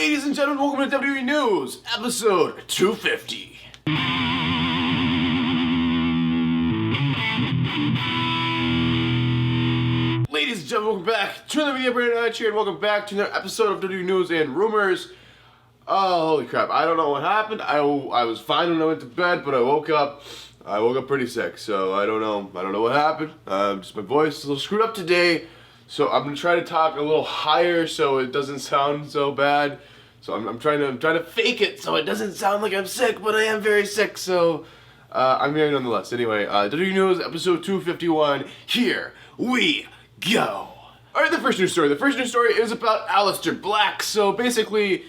Ladies and gentlemen, welcome to WWE News, episode 250. Ladies and gentlemen, welcome back to another video. Brandon Hodge here, and welcome back to another episode of WWE News and Rumors. Oh, holy crap, I don't know what happened. I was fine when I went to bed, but I woke up pretty sick, so I don't know what happened. Just my voice is a little screwed up today. So I'm gonna try to talk a little higher so it doesn't sound so bad. So I'm trying to fake it so it doesn't sound like I'm sick, but I am very sick. So I'm here nonetheless. Anyway, WWE News episode 251. Here we go. All right, the first news story. The first news story is about Alistair Black. So basically,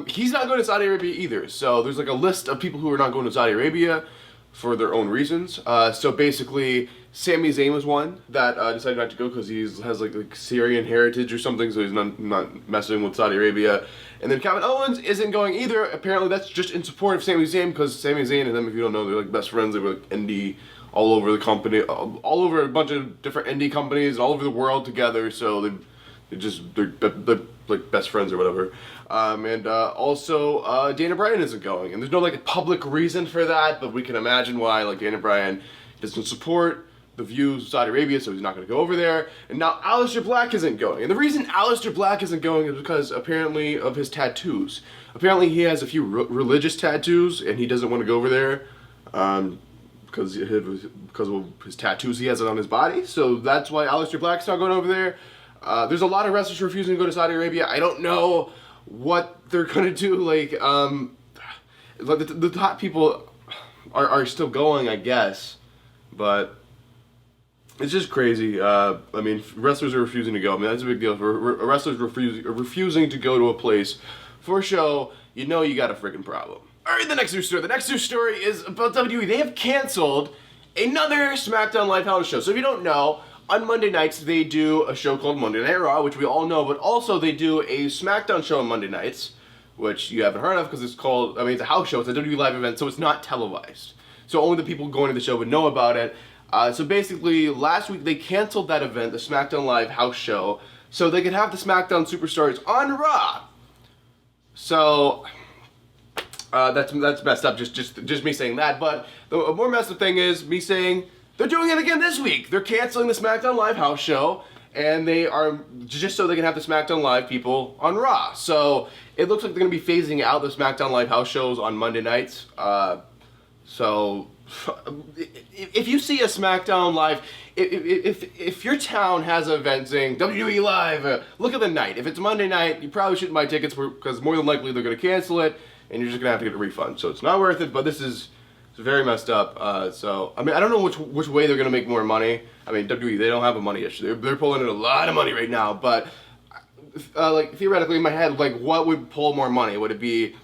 he's not going to Saudi Arabia either. So there's like a list of people who are not going to Saudi Arabia for their own reasons. So basically, Sami Zayn was one that decided not to go because he has like Syrian heritage or something, so he's not messing with Saudi Arabia. And then Kevin Owens isn't going either. Apparently, that's just in support of Sami Zayn because Sami Zayn and them, if you don't know, they're like best friends. They were like indie all over the company, all over a bunch of different indie companies all over the world together. So they're like best friends or whatever. Also, Daniel Bryan isn't going, and there's no like public reason for that, but we can imagine why. Like Daniel Bryan doesn't support the views of Saudi Arabia, so he's not going to go over there. And now Alistair Black isn't going, and the reason Alistair Black isn't going is because apparently of his tattoos. Apparently he has a few religious tattoos, and he doesn't want to go over there because of his tattoos he has on his body. So that's why Alistair Black's not going over there. There's a lot of wrestlers refusing to go to Saudi Arabia. I don't know what they're gonna do. Like, the top people are still going, I guess, but it's just crazy. I mean, wrestlers are refusing to go. I mean, that's a big deal. For wrestlers refusing to go to a place for a show, you know you got a freaking problem. All right, the next news story. The next news story is about WWE. They have canceled another SmackDown Live House show. So if you don't know, on Monday nights, they do a show called Monday Night Raw, which we all know, but also they do a SmackDown show on Monday nights, which you haven't heard of because it's called, I mean, it's a house show, it's a WWE Live event, so it's not televised. So only the people going to the show would know about it. So basically, last week they canceled that event, the SmackDown Live house show, so they could have the SmackDown Superstars on Raw. So that's messed up, just me saying that, but the more messed up thing is me saying, they're doing it again this week. They're canceling the SmackDown Live house show, and they are just so they can have the SmackDown Live people on Raw. So it looks like they're going to be phasing out the SmackDown Live house shows on Monday nights. So if you see a SmackDown Live, if your town has an event saying WWE Live, look at the night. If it's Monday night, you probably shouldn't buy tickets because more than likely they're going to cancel it, and you're just going to have to get a refund. So it's not worth it. But this is. It's very messed up. So I mean, I don't know which way they're gonna make more money. I mean, WWE, they don't have a money issue. They're pulling in a lot of money right now. But like theoretically, in my head, like what would pull more money? Would it be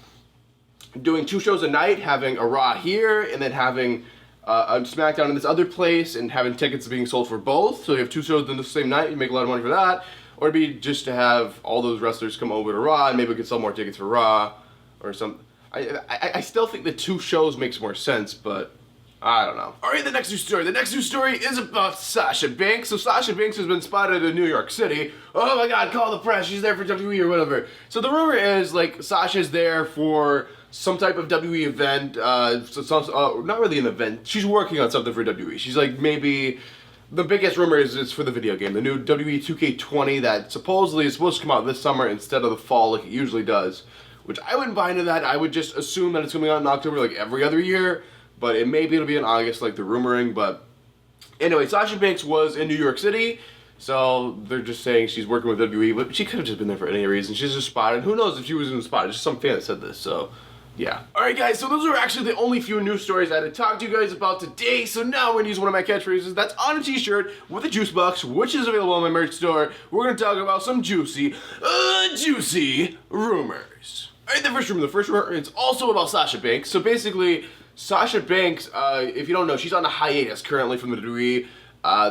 doing 2 shows a night, having a Raw here, and then having a SmackDown in this other place, and having tickets being sold for both? So you have 2 shows in the same night, you make a lot of money for that. Or it'd be just to have all those wrestlers come over to Raw, and maybe we could sell more tickets for Raw, or something. I still think the 2 shows makes more sense, but I don't know. Alright, the next news story. The next news story is about Sasha Banks. So Sasha Banks has been spotted in New York City. Oh my god, call the press, she's there for WWE or whatever. So the rumor is, like, Sasha's there for some type of WWE event, not really an event, she's working on something for WWE. She's like, maybe, the biggest rumor is it's for the video game, the new WWE 2K20 that supposedly is supposed to come out this summer instead of the fall like it usually does. Which I wouldn't buy into that. I would just assume that it's coming out in October like every other year. But it'll be in August like the rumoring. But anyway, Sasha Banks was in New York City. So they're just saying she's working with WWE. But she could have just been there for any reason. She's just spotted. Who knows if she was in the spot. It's just some fan that said this. So yeah. Alright guys, so those are actually the only few news stories I had to talk to you guys about today. So now we're going to use one of my catchphrases that's on a t-shirt with a juice box, which is available on my merch store. We're going to talk about some juicy rumors. Alright, the first rumor is also about Sasha Banks. So basically, Sasha Banks, if you don't know, she's on a hiatus currently from the WWE.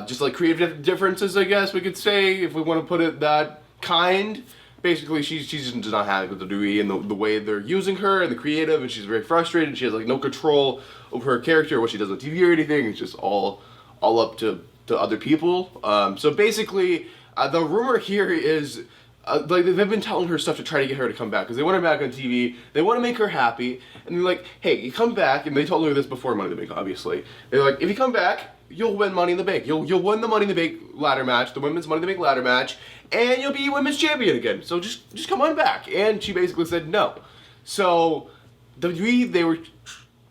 Just like creative differences, I guess we could say, if we want to put it that kind. Basically, she's just not happy with the WWE and the way they're using her and the creative, and she's very frustrated. She has like no control over her character or what she does on TV or anything. It's just all up to other people. So basically, the rumor here is like they've been telling her stuff to try to get her to come back because they want her back on TV. They want to make her happy, and they're like, "Hey, you come back." And they told her this before Money in the Bank, obviously. They're like, "If you come back, you'll win Money in the Bank. You'll win the Money in the Bank ladder match, the women's Money in the Bank ladder match, and you'll be women's champion again. So just come on back." And she basically said no. So WWE, they were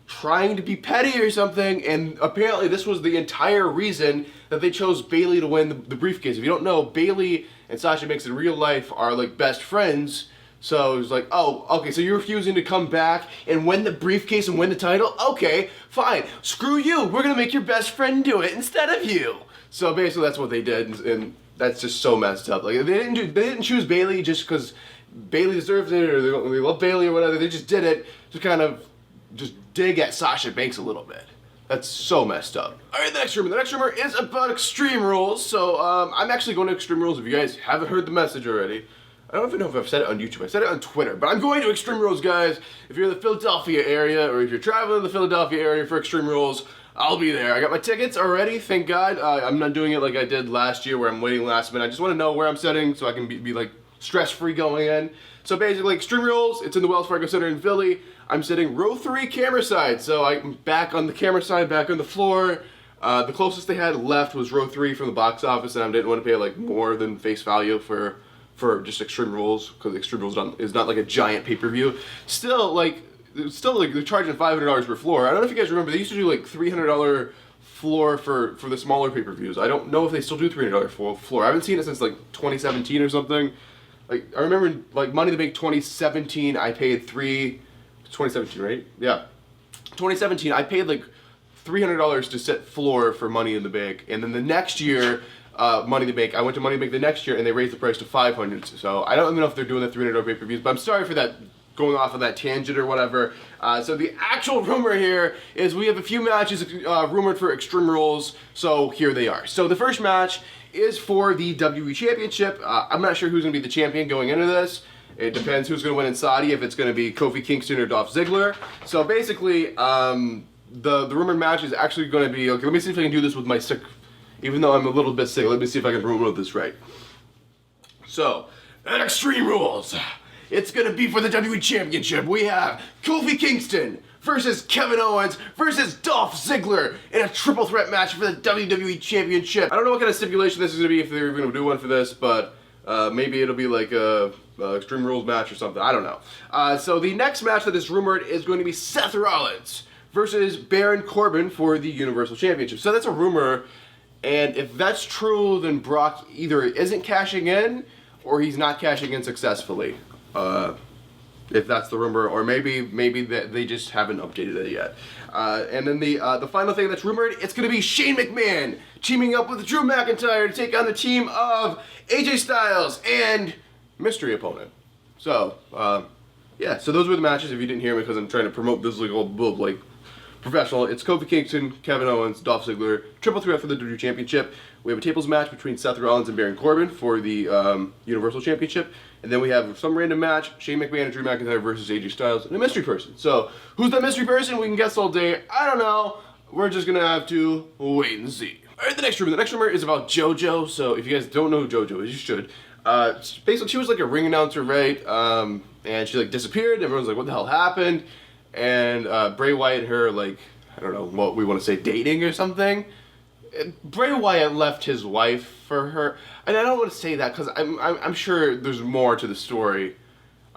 trying to be petty or something, and apparently this was the entire reason that they chose Bayley to win the briefcase. If you don't know, Bayley and Sasha Banks in real life are like best friends. So it was like, oh, okay, so you're refusing to come back and win the briefcase and win the title? Okay, fine. Screw you. We're gonna make your best friend do it instead of you. So basically that's what they did, and that's just so messed up. Like they didn't choose Bayley just because Bayley deserves it or they love Bayley or whatever. They just did it to kind of just dig at Sasha Banks a little bit. That's so messed up. Alright, the next rumor. The next rumor is about Extreme Rules. So, I'm actually going to Extreme Rules if you guys haven't heard the message already. I don't even know if I've said it on YouTube. I said it on Twitter. But I'm going to Extreme Rules, guys. If you're in the Philadelphia area or if you're traveling in the Philadelphia area for Extreme Rules, I'll be there. I got my tickets already, thank God. I'm not doing it like I did last year where I'm waiting last minute. I just want to know where I'm sitting so I can be like stress-free going in. So basically, Extreme Rules, it's in the Wells Fargo Center in Philly. I'm sitting row 3 camera side, so I'm back on the camera side, back on the floor. The closest they had left was row 3 from the box office, and I didn't want to pay like more than face value for just Extreme Rules, because Extreme Rules is not like a giant pay-per-view. Still, like they're charging $500 per floor. I don't know if you guys remember, they used to do like $300 floor for the smaller pay-per-views. I don't know if they still do $300 floor. I haven't seen it since like 2017 or something. Like, I remember, like, Money in the Bank 2017, I paid 2017, right? Yeah. 2017, I paid, like, $300 to sit floor for Money in the Bank. And then the next year, Money in the Bank, I went to Money in the Bank the next year, and they raised the price to $500. So, I don't even know if they're doing the $300 pay-per-views, but I'm sorry for that, going off on that tangent or whatever. So, the actual rumor here is we have a few matches rumored for Extreme Rules, so here they are. So, the first match is for the WWE Championship. I'm not sure who's going to be the champion going into this. It depends who's going to win in Saudi, if it's going to be Kofi Kingston or Dolph Ziggler. So basically, the rumored match is actually going to be, okay, let me see if I can do this with my sick, even though I'm a little bit sick, let me see if I can rumor this right. So, at Extreme Rules, it's going to be for the WWE Championship. We have Kofi Kingston versus Kevin Owens versus Dolph Ziggler in a triple threat match for the WWE Championship. I don't know what kind of stipulation this is going to be, if they're going to do one for this, but maybe it'll be like a Extreme Rules match or something. I don't know. So the next match that is rumored is going to be Seth Rollins versus Baron Corbin for the Universal Championship. So that's a rumor, and if that's true, then Brock either isn't cashing in or he's not cashing in successfully. If that's the rumor, or maybe they just haven't updated it yet. And then the final thing that's rumored, it's going to be Shane McMahon teaming up with Drew McIntyre to take on the team of AJ Styles and mystery opponent. So, yeah, so those were the matches. If you didn't hear me, because I'm trying to promote this like professional. It's Kofi Kingston, Kevin Owens, Dolph Ziggler, triple threat for the WWE Championship. We have a tables match between Seth Rollins and Baron Corbin for the Universal Championship. And then we have some random match, Shane McMahon and Drew McIntyre versus AJ Styles, and a mystery person. So, who's that mystery person? We can guess all day. I don't know. We're just going to have to wait and see. Alright, the next rumor. The next rumor is about JoJo. So, if you guys don't know who JoJo is, you should. Basically, she was like a ring announcer, right? And she like disappeared. Everyone's like, what the hell happened? And Bray Wyatt and her, like, I don't know what we want to say, dating or something. Bray Wyatt left his wife for her, and I don't want to say that because I'm sure there's more to the story.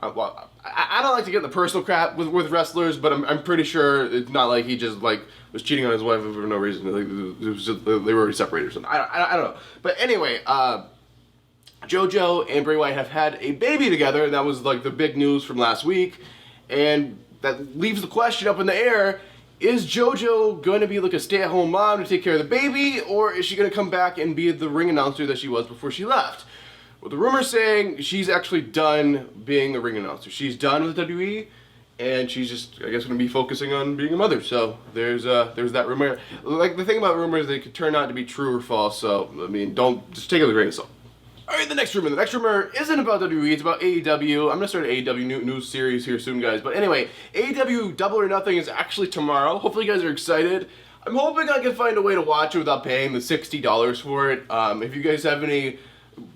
Well, I don't like to get in the personal crap with wrestlers, but I'm pretty sure it's not like he just like was cheating on his wife for no reason. Like it was just, they were already separated or something. I don't know. But anyway, JoJo and Bray Wyatt have had a baby together, and that was like the big news from last week, and that leaves the question up in the air. Is JoJo going to be like a stay-at-home mom to take care of the baby, or is she going to come back and be the ring announcer that she was before she left? Well, the rumor's saying she's actually done being the ring announcer. She's done with WWE, and she's just, I guess, going to be focusing on being a mother. So there's that rumor. Like, the thing about rumors, they could turn out to be true or false. So, I mean, just take it with a grain of salt. Alright, the next rumor. The next rumor isn't about WWE, it's about AEW. I'm going to start an AEW news series here soon, guys. But anyway, AEW Double or Nothing is actually tomorrow. Hopefully you guys are excited. I'm hoping I can find a way to watch it without paying the $60 for it. If you guys have any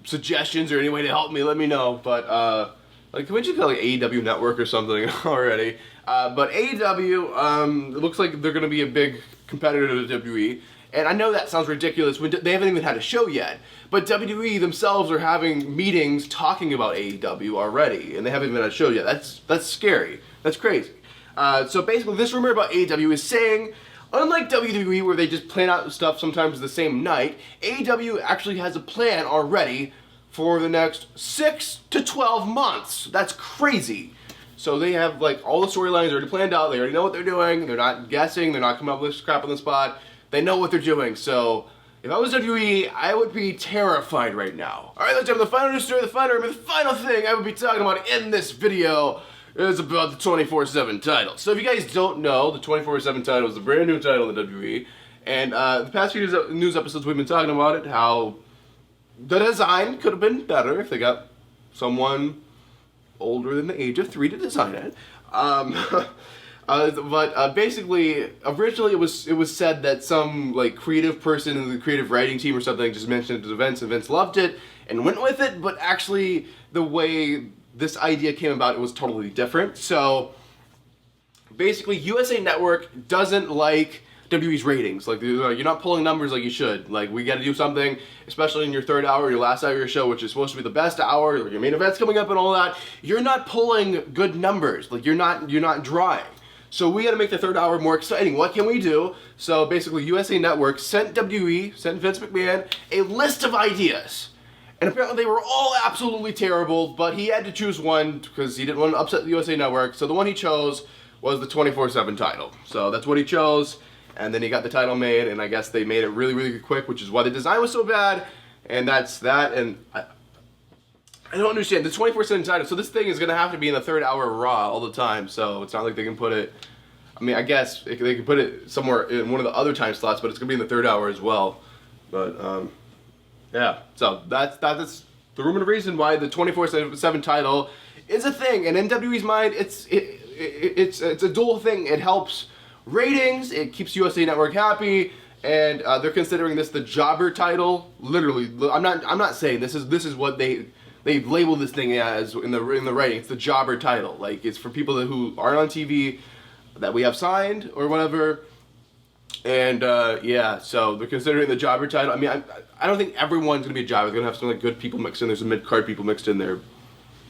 suggestions or any way to help me, let me know. But like, can we just call it AEW Network or something already? But AEW, it looks like they're going to be a big competitor to the WWE. And I know that sounds ridiculous. They haven't even had a show yet. But WWE themselves are having meetings talking about AEW already. And they haven't even had a show yet. That's scary. That's crazy. So basically, this rumor about AEW is saying, unlike WWE where they just plan out stuff sometimes the same night, AEW actually has a plan already for the next 6 to 12 months. That's crazy. So they have like all the storylines already planned out. They already know what they're doing. They're not guessing. They're not coming up with crap on the spot. They know what they're doing. So if I was WWE, I would be terrified right now. All right, let's have the final news story. The final thing I would be talking about in this video is about the 24/7 title. So if you guys don't know, the 24/7 title is a brand new title in the WWE. And the past few news episodes we've been talking about it, how the design could have been better if they got someone older than the age of 3 to design it. But basically, originally it was said that some like creative person in the creative writing team or something just mentioned it to Vince, and Vince loved it and went with it. But actually, the way this idea came about, it was totally different. So basically, USA Network doesn't like WWE's ratings. Like, you're not pulling numbers like you should. Like, we got to do something, especially in your third hour, your last hour of your show, which is supposed to be the best hour. Like, your main event's coming up and all that. You're not pulling good numbers. Like, you're not drawing. So we got to make the third hour more exciting. What can we do? So basically, USA Network sent WWE, sent Vince McMahon, a list of ideas. And apparently they were all absolutely terrible, but he had to choose one because he didn't want to upset the USA Network. So the one he chose was the 24/7 title. So that's what he chose, and then he got the title made, and I guess they made it really, really quick, which is why the design was so bad, and that's that. And I don't understand, the 24/7 title, so this thing is going to have to be in the third hour Raw all the time, so it's not like they can put it, I mean, I guess they can put it somewhere in one of the other time slots, but it's going to be in the third hour as well. But, yeah, so that's the rumor, the reason why the 24/7 title is a thing. And in WWE's mind, it's a dual thing. It helps ratings, it keeps USA Network happy, and they're considering this the jobber title. Literally, I'm not saying this is what they label this thing as in the writing. It's the jobber title. Like, it's for people who aren't on TV that we have signed or whatever. And yeah, so they're considering the jobber title. I mean, I don't think everyone's gonna be a jobber. They're gonna have some like good people mixed in. There's some mid-card people mixed in there,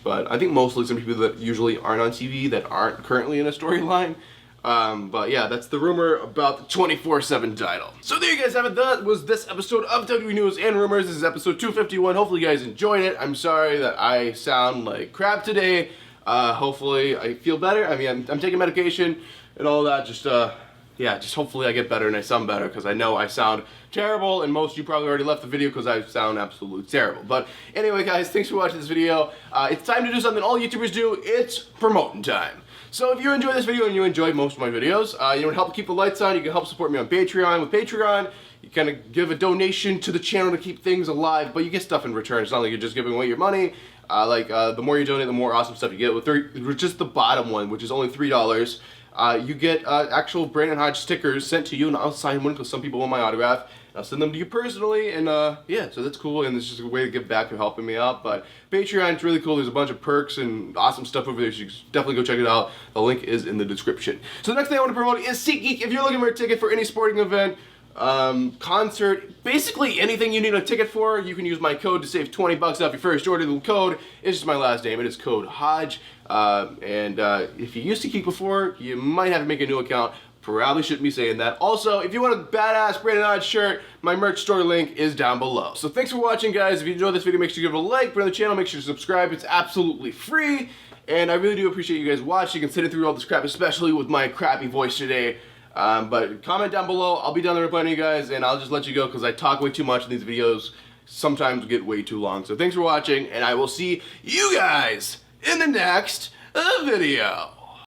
but I think mostly some people that usually aren't on TV that aren't currently in a storyline. But yeah, that's the rumor about the 24/7 title. So there you guys have it. That was this episode of WWE News and Rumors. This is episode 251. Hopefully you guys enjoyed it. I'm sorry that I sound like crap today. Hopefully I feel better. I mean, I'm taking medication and all that. Yeah, just hopefully I get better and I sound better, because I know I sound terrible, and most of you probably already left the video because I sound absolutely terrible. But anyway, guys, thanks for watching this video. It's time to do something all YouTubers do. It's promoting time. So if you enjoyed this video and you enjoyed most of my videos, you want to help keep the lights on, you can help support me on Patreon. With Patreon, you kind of give a donation to the channel to keep things alive, but you get stuff in return. It's not like you're just giving away your money. The more you donate, the more awesome stuff you get. With just the bottom one, which is only $3, you get actual Brandon Hodge stickers sent to you, and I'll sign one because some people want my autograph. I'll send them to you personally, and yeah, so that's cool, and it's just a way to give back for helping me out. But Patreon, it's really cool. There's a bunch of perks and awesome stuff over there, so you should definitely go check it out. The link is in the description. So the next thing I want to promote is SeatGeek. If you're looking for a ticket for any sporting event, concert, basically anything you need a ticket for, you can use my code to save 20 bucks off your first order. The code is just my last name. It is code Hodge. If you used SeatGeek before, you might have to make a new account. Probably shouldn't be saying that. Also, if you want a badass Brandon Hodge shirt, my merch store link is down below. So thanks for watching, guys. If you enjoyed this video, make sure you give it a like. If you're on the channel, make sure to subscribe. It's absolutely free. And I really do appreciate you guys watching and sitting through all this crap, especially with my crappy voice today. But comment down below. I'll be down there replying to you guys, and I'll just let you go because I talk way too much in these videos. Sometimes get way too long. So thanks for watching, and I will see you guys in the next video.